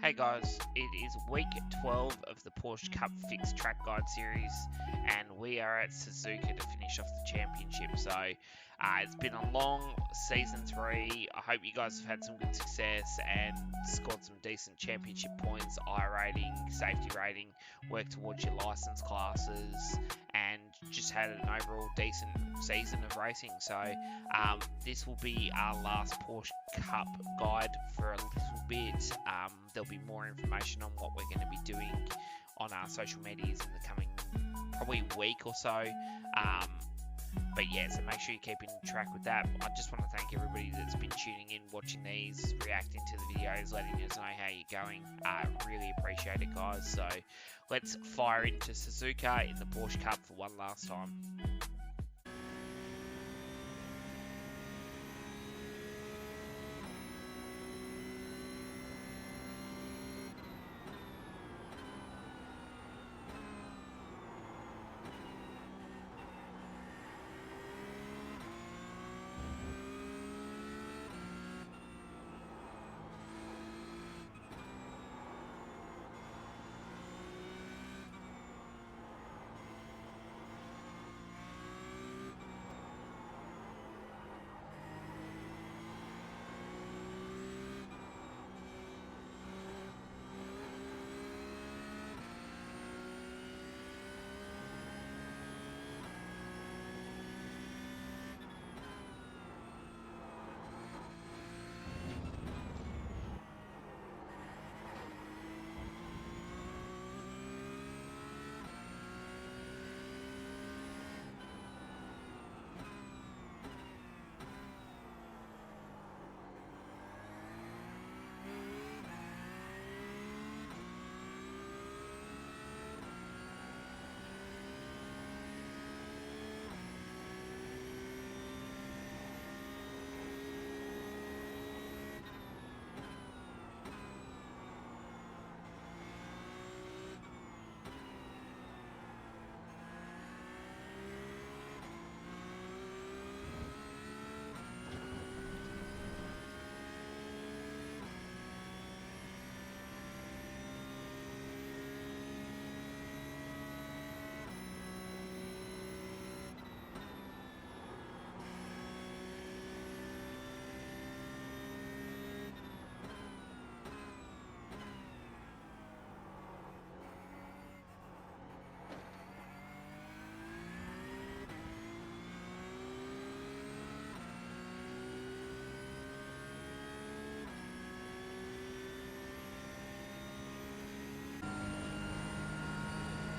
Hey guys, it is week 12 of the Porsche Cup Fixed track guide series, and we are at Suzuka to finish off the championship. So it's been a long season 3. I hope you guys have had some good success and scored some decent championship points, iRating, safety rating, worked towards your license classes, and just had an overall decent season of racing. So this will be our last Porsche Cup guide for a little bit. There'll be more information on what we're going to be doing on our social medias in the coming probably week or so. But yeah, so make sure you're keeping track with that. I just want to thank everybody that's been tuning in, watching these, reacting to the videos, letting us know how you're going. Really appreciate it, guys. So let's fire into Suzuka in the Porsche Cup for one last time.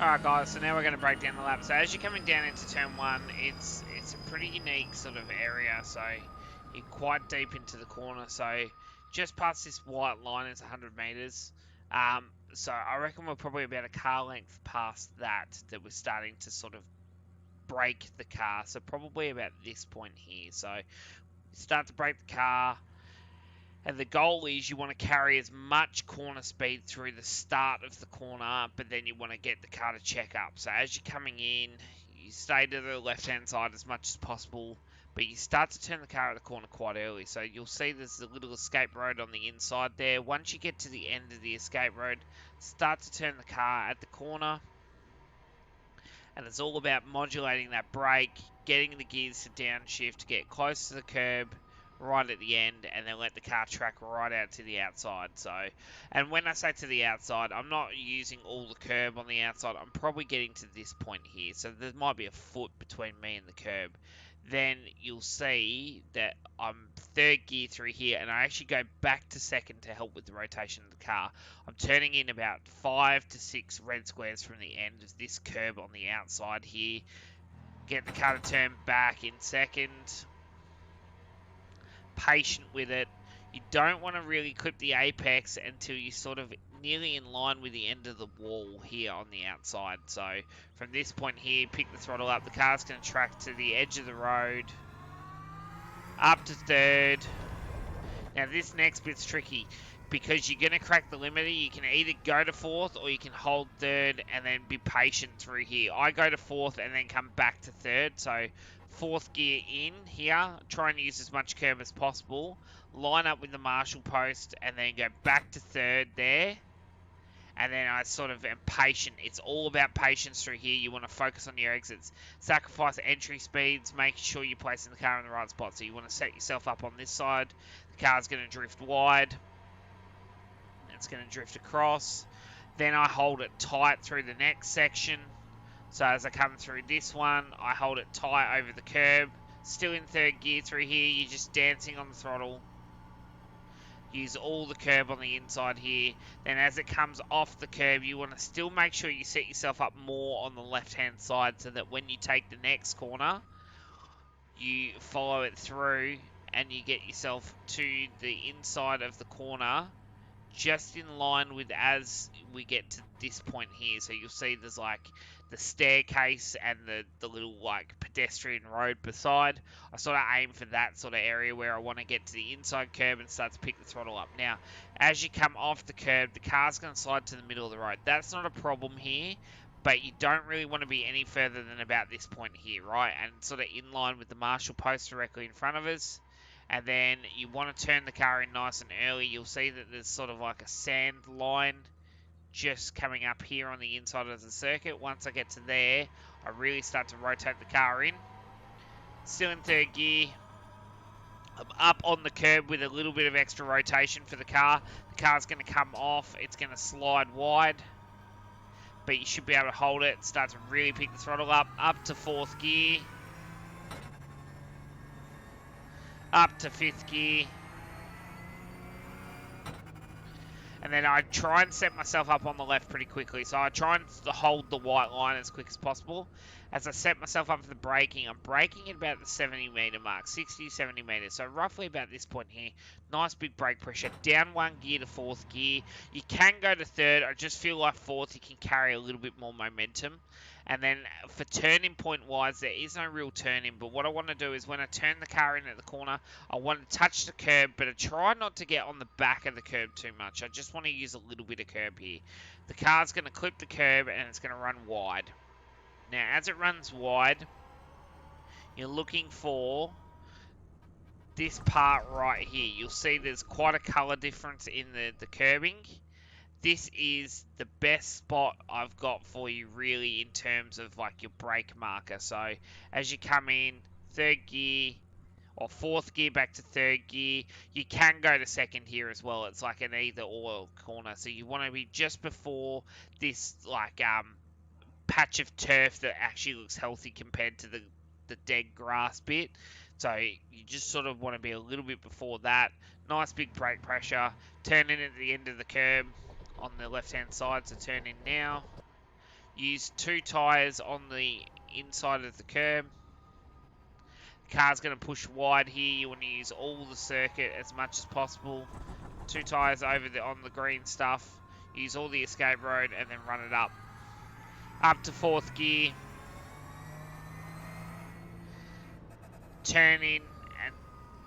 Alright guys, so now we're going to break down the lap. So as you're coming down into turn 1, it's a pretty unique sort of area. So you're quite deep into the corner. So just past this white line is 100 metres. So I reckon we're probably about a car length past that we're starting to sort of break the car. So probably about this point here. So you start to break the car. And the goal is you want to carry as much corner speed through the start of the corner, but then you want to get the car to check up. So as you're coming in, you stay to the left-hand side as much as possible, but you start to turn the car at the corner quite early. So you'll see there's a little escape road on the inside there. Once you get to the end of the escape road, start to turn the car at the corner. And it's all about modulating that brake, getting the gears to downshift, get close to the curb, right at the end, and then let the car track right out to the outside. So, and when I say to the outside, I'm not using all the curb on the outside. I'm probably getting to this point here. So there might be a foot between me and the curb. Then you'll see that I'm third gear through here, and I actually go back to second to help with the rotation of the car. I'm turning in about 5 to 6 red squares from the end of this curb on the outside here. Get the car to turn back in second. Patient with it. You don't want to really clip the apex until you're sort of nearly in line with the end of the wall here on the outside. So from this point here, pick the throttle up. The car's going to track to the edge of the road. Up to third. Now this next bit's tricky because you're going to crack the limiter. You can either go to fourth or you can hold third and then be patient through here. I go to fourth and then come back to third. So fourth gear in here, try and use as much curb as possible, line up with the marshal post, and then go back to third there. And then I sort of am patient. It's all about patience through here. You want to focus on your exits. Sacrifice entry speeds. Make sure you're placing the car in the right spot. So you want to set yourself up on this side. The car's going to drift wide. It's going to drift across. Then I hold it tight through the next section. So as I come through this one, I hold it tight over the curb. Still in third gear through here. You're just dancing on the throttle. Use all the curb on the inside here. Then as it comes off the curb, you want to still make sure you set yourself up more on the left-hand side so that when you take the next corner, you follow it through and you get yourself to the inside of the corner just in line with as we get to this point here. So you'll see there's like the staircase and the little like pedestrian road beside. I sort of aim for that sort of area where I want to get to the inside curb and start to pick the throttle up. Now, as you come off the curb, the car's going to slide to the middle of the road. That's not a problem here, but you don't really want to be any further than about this point here, right? And sort of in line with the marshal post directly in front of us. And then you want to turn the car in nice and early. You'll see that there's sort of like a sand line just coming up here on the inside of the circuit. Once I get to there, I really start to rotate the car in. Still in third gear. I'm up on the curb with a little bit of extra rotation for the car. The car's going to come off. It's going to slide wide. But you should be able to hold it. Start to really pick the throttle up to fourth gear. Up to fifth gear. And then I try and set myself up on the left pretty quickly. So I try and hold the white line as quick as possible. As I set myself up for the braking, I'm braking at about the 70 metre mark, 60, 70 metres. So roughly about this point here. Nice big brake pressure. Down one gear to fourth gear. You can go to third. I just feel like fourth you can carry a little bit more momentum. And then for turning point wise, there is no real turning. But what I want to do is when I turn the car in at the corner, I want to touch the curb, but I try not to get on the back of the curb too much. I just want to use a little bit of curb here. The car's going to clip the curb and it's going to run wide. Now, as it runs wide, you're looking for this part right here. You'll see there's quite a colour difference in the curbing. This is the best spot I've got for you really in terms of like your brake marker. So as you come in, third gear or fourth gear back to third gear, you can go to second here as well. It's like an either or corner. So you want to be just before this like patch of turf that actually looks healthy compared to the dead grass bit. So you just sort of want to be a little bit before that. Nice big brake pressure. Turn in at the end of the curb on the left hand side, so turn in now. Use two tyres on the inside of the curb. The car's going to push wide here. You want to use all the circuit as much as possible. Two tyres over on the green stuff. Use all the escape road and then run it up. Up to fourth gear. Turn in and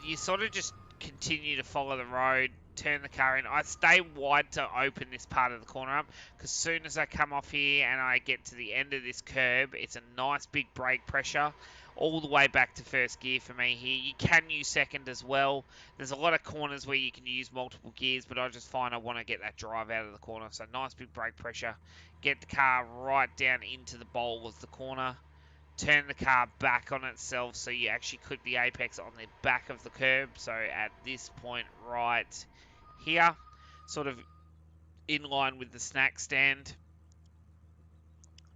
you sort of just continue to follow the road. Turn the car in. I stay wide to open this part of the corner up because as soon as I come off here and I get to the end of this curb, it's a nice big brake pressure all the way back to first gear for me here. You can use second as well. There's a lot of corners where you can use multiple gears, but I just find I want to get that drive out of the corner. So nice big brake pressure. Get the car right down into the bowl of the corner. Turn the car back on itself so you actually clip the apex on the back of the curb. So at this point right here, sort of in line with the snack stand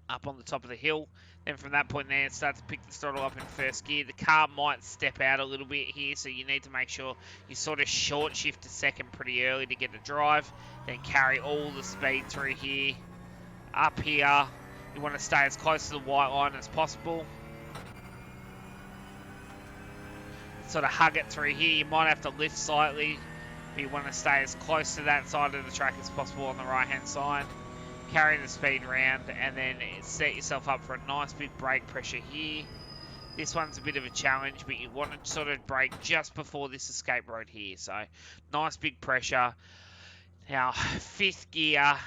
up on the top of the hill. Then from that point there, start to pick the throttle up in first gear. The car might step out a little bit here, so you need to make sure you sort of short shift to second pretty early to get the drive. Then carry all the speed through here. Up here, you want to stay as close to the white line as possible. Sort of hug it through here. You might have to lift slightly, but you want to stay as close to that side of the track as possible on the right hand side. Carry the speed around and then set yourself up for a nice big brake pressure here. This one's a bit of a challenge, but you want to sort of brake just before this escape road here. So nice big pressure. Now fifth gear,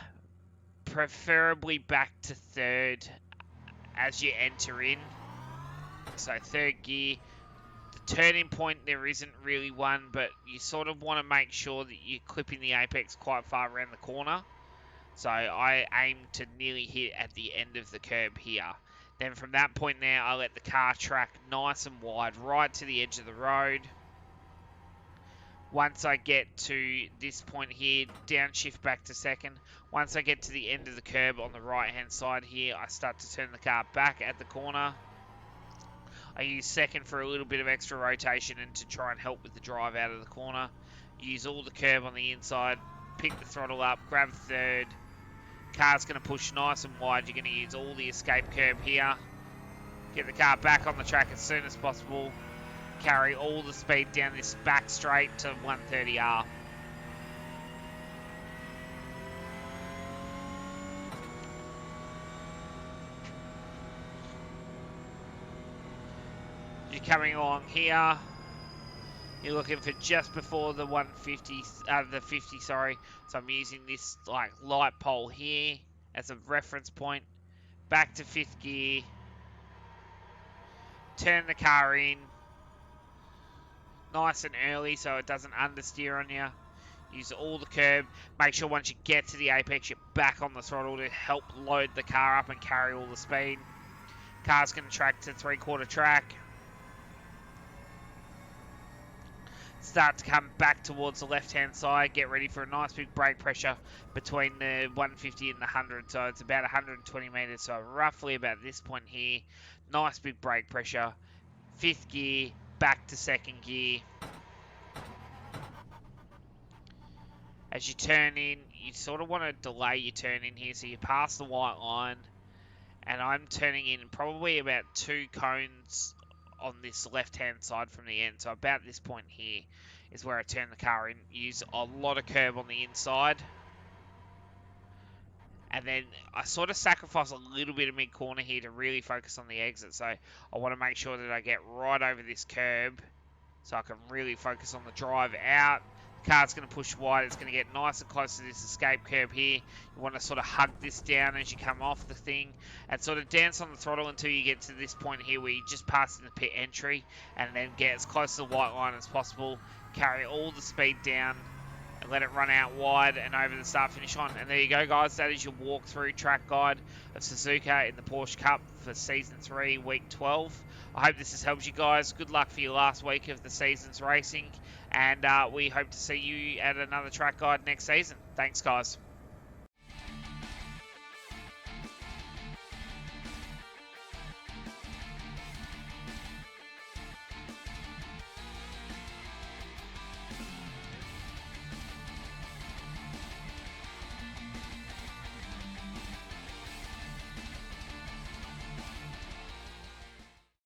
preferably back to third as you enter in. So third gear. The turning point, there isn't really one, but you sort of want to make sure that you're clipping the apex quite far around the corner. So I aim to nearly hit at the end of the curb here. Then from that point there, I let the car track nice and wide right to the edge of the road. Once I get to this point here, downshift back to second. Once I get to the end of the curb on the right hand side here, I start to turn the car back at the corner. I use second for a little bit of extra rotation and to try and help with the drive out of the corner. Use all the curb on the inside, pick the throttle up, grab third. Car's going to push nice and wide. You're going to use all the escape curb here. Get the car back on the track as soon as possible. Carry all the speed down this back straight to 130R. You're coming along here. You're looking for just before the 150, the 50, sorry. So I'm using this like light pole here as a reference point. Back to fifth gear. Turn the car in. Nice and early so it doesn't understeer on you. Use all the curb. Make sure once you get to the apex, you're back on the throttle to help load the car up and carry all the speed. Car's going to track to 3/4 track. Start to come back towards the left-hand side. Get ready for a nice big brake pressure between the 150 and the 100. So it's about 120 meters. So roughly about this point here. Nice big brake pressure. Fifth gear, back to second gear. As you turn in, you sort of want to delay your turn in here. So you pass the white line. And I'm turning in probably about 2 cones on this left-hand side from the end. So about this point here is where I turn the car in. Use a lot of curb on the inside. And then I sort of sacrifice a little bit of mid-corner here to really focus on the exit. So I want to make sure that I get right over this curb so I can really focus on the drive out. The car's going to push wide. It's going to get nice and close to this escape curb here. You want to sort of hug this down as you come off the thing and sort of dance on the throttle until you get to this point here where you just pass in the pit entry and then get as close to the white line as possible. Carry all the speed down and let it run out wide and over the start-finish line. And there you go, guys. That is your walkthrough track guide of Suzuka in the Porsche Cup for Season 3, Week 12. I hope this has helped you guys. Good luck for your last week of the season's racing. And we hope to see you at another track guide next season. Thanks, guys.